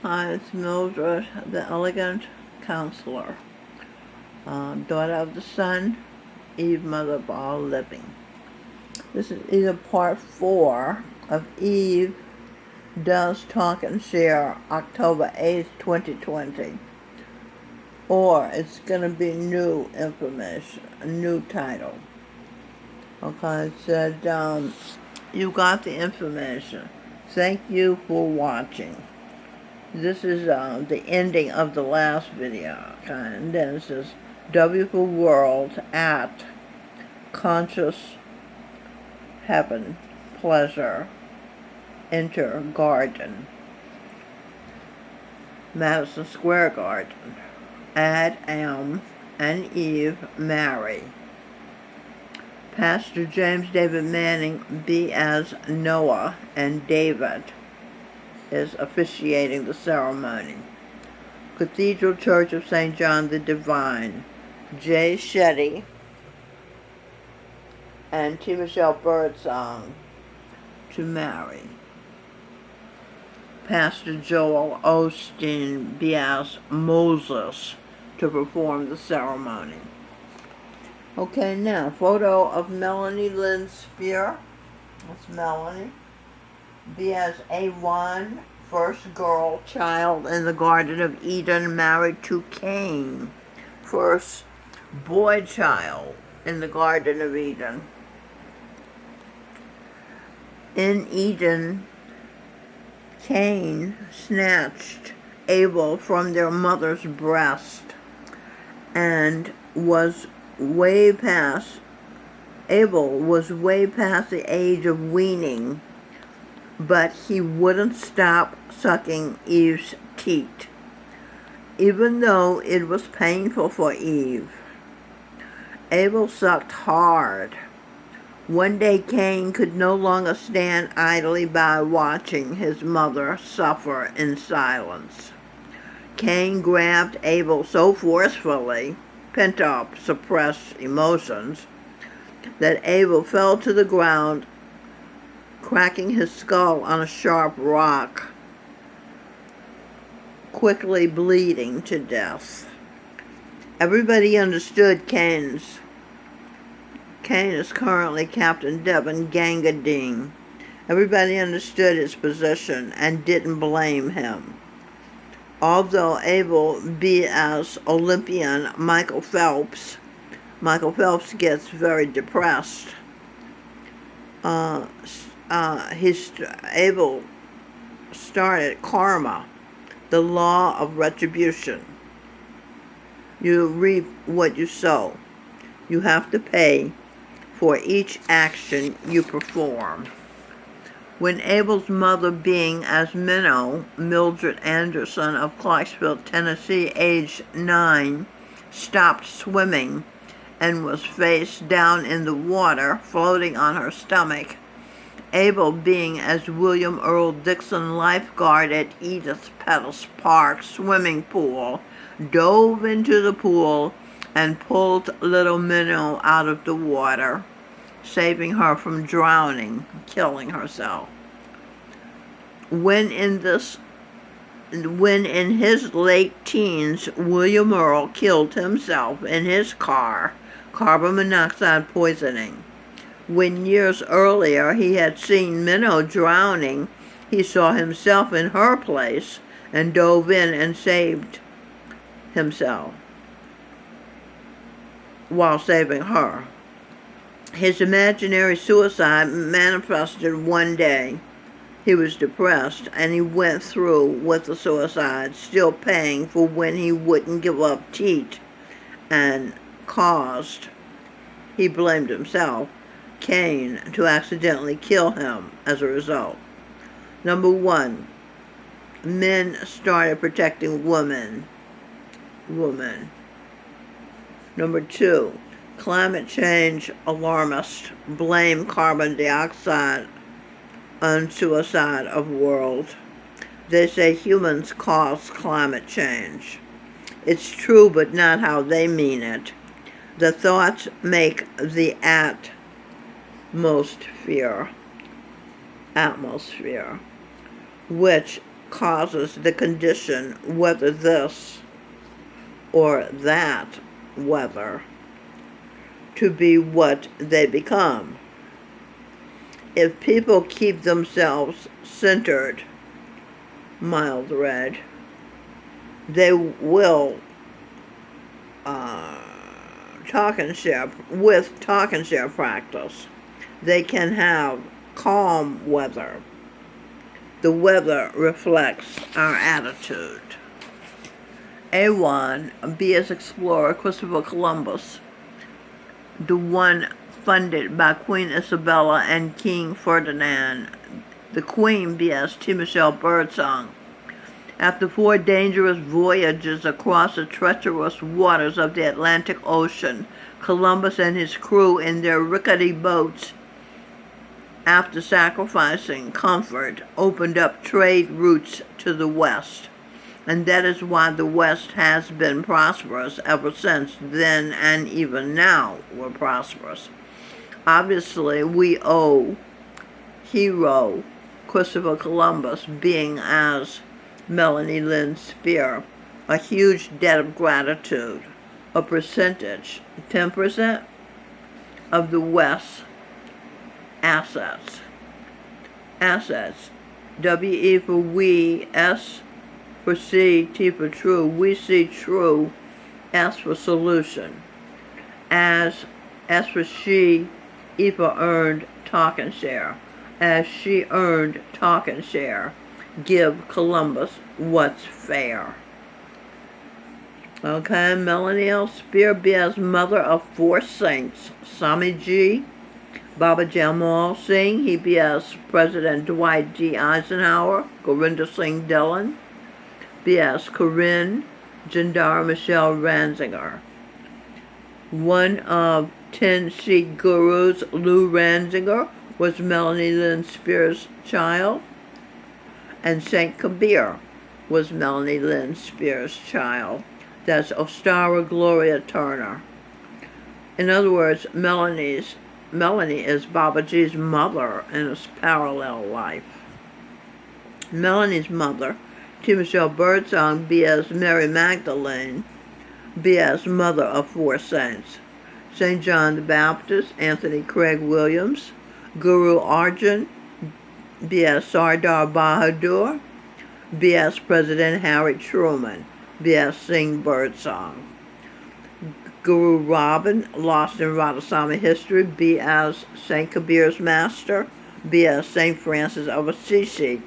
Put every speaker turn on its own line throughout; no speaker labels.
Hi, it's Mildred, the elegant counselor, daughter of the sun, Eve, mother of all living. This is either part 4 of Eve Does Talk and Share, October 8th, 2020, or it's going to be new information, a new title. Okay, it said, you got the information. Thank you for watching. This is the ending of the last video, and then it says W for world at conscious heaven pleasure enter garden, Madison Square Garden. Adam and Eve marry. Pastor James David Manning be as Noah and David is officiating the ceremony. Cathedral Church of St. John the Divine, Jay Shetty and T. Michelle Birdsong to marry. Pastor Joel Osteen be as Moses to perform the ceremony. Okay, now, photo of Melanie Lynn Spear. That's Melanie. Be as A1, first girl child in the Garden of Eden, married to Cain. First boy child in the Garden of Eden. In Eden, Cain snatched Abel from their mother's breast and Abel was way past the age of weaning, but he wouldn't stop sucking Eve's teat, even though it was painful for Eve. Abel sucked hard. One day Cain could no longer stand idly by watching his mother suffer in silence. Cain grabbed Abel so forcefully, pent-up, suppressed emotions, that Abel fell to the ground, cracking his skull on a sharp rock, quickly bleeding to death. Everybody understood Cain is currently Captain Devin Gangadine. Everybody understood his position and didn't blame him. Although Abel be as Olympian Michael Phelps gets very depressed. Abel started karma, the law of retribution. You reap what you sow. You have to pay for each action you perform. When Abel's mother, being as Minnow, Mildred Anderson of Clarksville, Tennessee, aged 9, stopped swimming and was face down in the water, floating on her stomach, Abel, being as William Earl Dixon, lifeguard at Edith Pettus Park swimming pool, dove into the pool and pulled little Minnow out of the water, saving her from drowning, killing herself. When in his late teens, William Earl killed himself in his car, carbon monoxide poisoning. When years earlier he had seen Minnow drowning, he saw himself in her place and dove in and saved himself while saving her. His imaginary suicide manifested one day. He was depressed, and he went through with the suicide, still paying for when he wouldn't give up teat, and he blamed himself, Cain, to accidentally kill him as a result. Number 1, men started protecting women. Number 2, climate change alarmists blame carbon dioxide on suicide of world. They say humans cause climate change. It's true, but not how they mean it. The thoughts make the atmosphere, which causes the condition, whether this or that weather, to be what they become. If people keep themselves centered, mild red, they will talk and share practice. They can have calm weather. The weather reflects our attitude. A1, B as explorer, Christopher Columbus, the one funded by Queen Isabella and King Ferdinand. The Queen, B as T. Michelle Birdsong. After 4 dangerous voyages across the treacherous waters of the Atlantic Ocean, Columbus and his crew in their rickety boats, after sacrificing comfort, opened up trade routes to the West. And that is why the West has been prosperous ever since then, and even now we're prosperous. Obviously, we owe hero Christopher Columbus, being as Melanie Lynn Spear, a huge debt of gratitude. A percentage, 10% of the West's assets. W-E for we, S for see, T for true. We see true, S for solution. As S for she, E for earned, talk and share. As she earned, talk and share. Give Columbus what's fair. Okay, Melanie L. Spear, B as mother of 4 saints. Swami G. Baba Jamal Singh, he be as President Dwight D. Eisenhower. Gurinder Singh Dillon, B as Corinne Jandara Michelle Ranzinger. One of 10 Sikh gurus, Lou Ranzinger, was Melanie Lynn Spear's child, and Saint Kabir was Melanie Lynn Spear's child. That's Ostara Gloria Turner. In other words, Melanie is Babaji's mother in a parallel life. Melanie's mother, T. Michelle Birdsong, be as Mary Magdalene, be as mother of 4 saints. St. John the Baptist, Anthony Craig Williams, Guru Arjan, be as Sardar Bahadur, be as President Harry Truman, be as Singh Birdsong. Guru Robin, lost in Radhaswami history, be as St. Kabir's master, be as St. Francis of Assisi,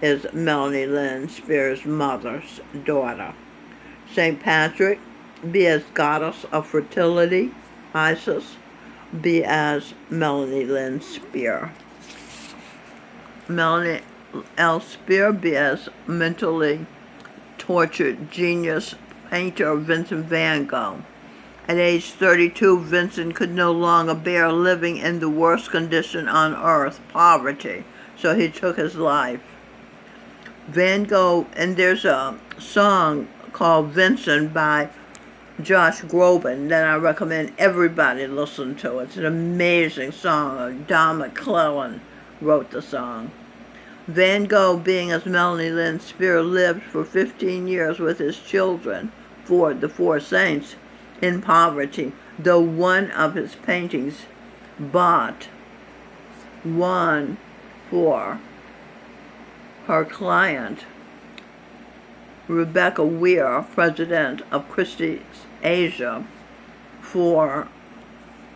is Melanie Lynn Spear's mother's daughter. St. Patrick, be as goddess of fertility, Isis, be as Melanie Lynn Spear. Melanie L. Spear, be as mentally tortured genius painter Vincent van Gogh. At age 32, Vincent could no longer bear living in the worst condition on earth, poverty, so he took his life. Van Gogh, and there's a song called Vincent by Josh Groban that I recommend everybody listen to. It's an amazing song. Don McClellan wrote the song. Van Gogh, being as Melanie Lynn Spear, lived for 15 years with his children, the 4 saints, in poverty, though one of his paintings bought one for her client, Rebecca Weir, president of Christie's Asia,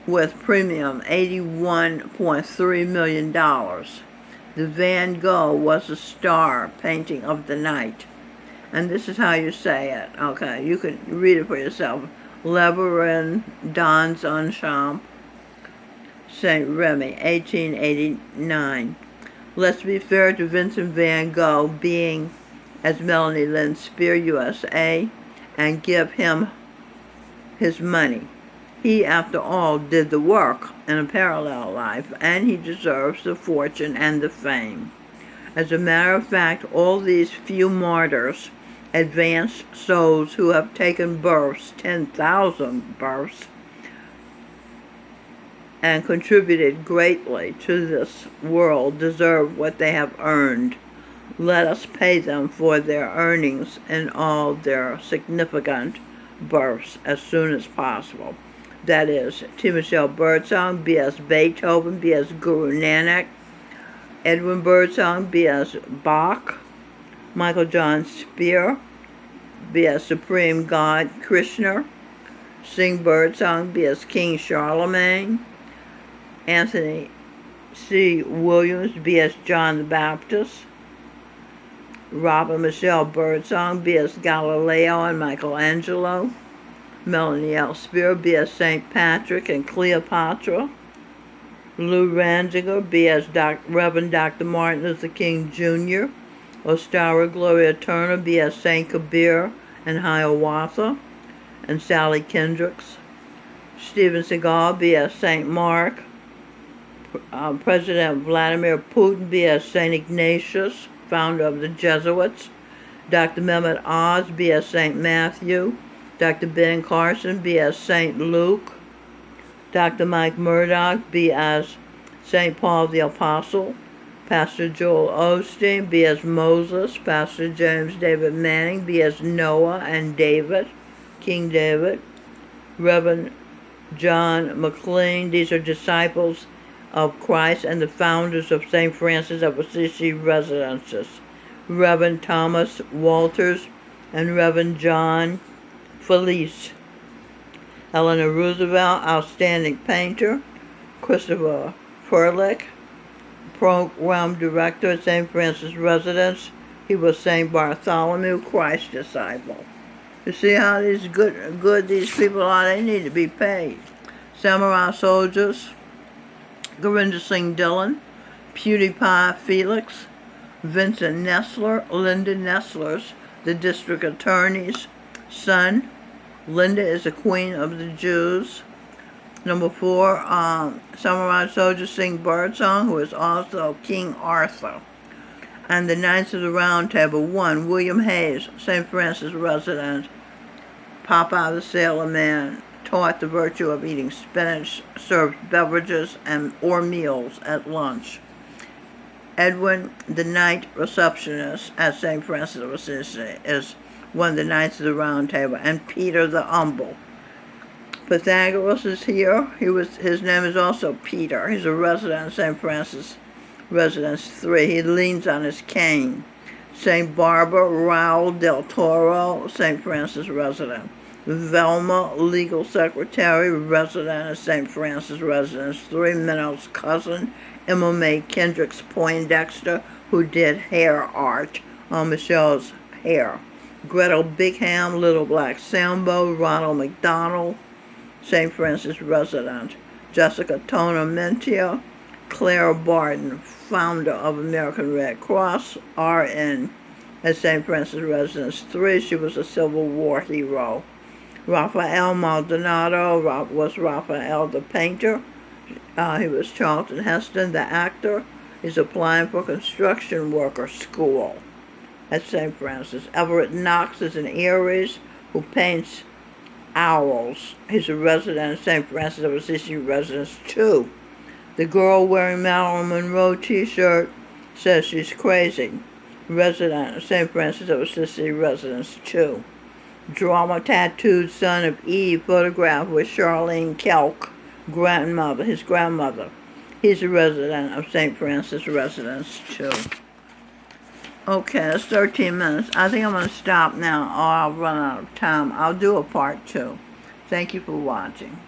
with premium $81.3 million. The Van Gogh was a star painting of the night. And this is how you say it. Okay, you can read it for yourself. Leverin dans un champ, Saint Remy, 1889. Let's be fair to Vincent van Gogh, being as Melanie Lynn Spear, USA, and give him his money. He, after all, did the work in a parallel life, and he deserves the fortune and the fame. As a matter of fact, all these few martyrs, advanced souls who have taken births, 10,000 births, and contributed greatly to this world, deserve what they have earned. Let us pay them for their earnings and all their significant births as soon as possible. That is T. Michelle Birdsong, B.S. Beethoven, B.S. Guru Nanak, Edwin Birdsong, B.S. Bach, Michael John Spear, B.S. Supreme God Krishna, Sing Birdsong, B.S. King Charlemagne, Anthony C. Williams, B.S. John the Baptist, Robert Michelle Birdsong, B.S. Galileo and Michelangelo, Melanie L. Spear, B.S. St. Patrick and Cleopatra, Lou Randiger, B.S. Reverend Dr. Martin Luther King Jr., Ostara Gloria Turner, B.S. St. Kabir and Hiawatha, and Sally Kendricks, Steven Seagal, B.S. St. Mark, President Vladimir Putin, B.S. St. Ignatius, founder of the Jesuits, Dr. Mehmet Oz, B.S. St. Matthew, Dr. Ben Carson, B.S. St. Luke, Dr. Mike Murdoch, B.S. St. Paul the Apostle, Pastor Joel Osteen, B.S. Moses, Pastor James David Manning, B.S. Noah and David, King David, Reverend John McLean. These are disciples of Christ and the founders of St. Francis of Assisi Residences, Reverend Thomas Walters and Reverend John Felice, Eleanor Roosevelt, outstanding painter, Christopher Furlick, program director at St. Francis Residence. He was St. Bartholomew, Christ disciple. You see how these good these people are? They need to be paid. Samurai soldiers, Gurinder Singh Dillon, PewDiePie Felix, Vincent Nestler, Linda Nestler's the district attorney's son. Linda is the queen of the Jews. Number 4, Samurai soldiers sing Birdsong, who is also King Arthur. And the Knights of the Round Table. 1, William Hayes, St. Francis resident. Popeye the Sailor Man taught the virtue of eating spinach, served beverages or meals at lunch. Edwin, the Knight receptionist at St. Francis of Assisi, is one of the Knights of the Round Table. And Peter the Humble. Pythagoras is here. His name is also Peter. He's a resident of St. Francis Residence 3. He leans on his cane. St. Barbara, Raul del Toro, St. Francis resident. Velma, legal secretary, resident of St. Francis Residence 3. Minnow's cousin, Emma Mae Kendricks Poindexter, who did hair art on Michelle's hair. Gretel Bigham, Little Black Sambo, Ronald McDonald, St. Francis resident. Jessica Toner Mentia, Claire Barton, founder of American Red Cross, RN at St. Francis Residence 3. She was a Civil War hero. Rafael Maldonado was Raphael the painter. He was Charlton Heston, the actor. He's applying for construction worker school at St. Francis. Everett Knox is an Aries who paints owls. He's a resident of St. Francis of Assisi Residence 2. The girl wearing Marilyn Monroe t-shirt says she's crazy. Resident of St. Francis of Assisi Residence 2. Drama tattooed son of Eve photographed with Charlene Kelk, his grandmother. He's a resident of St. Francis Residence 2. Okay, that's 13 minutes. I think I'm going to stop now or I'll run out of time. I'll do a part 2. Thank you for watching.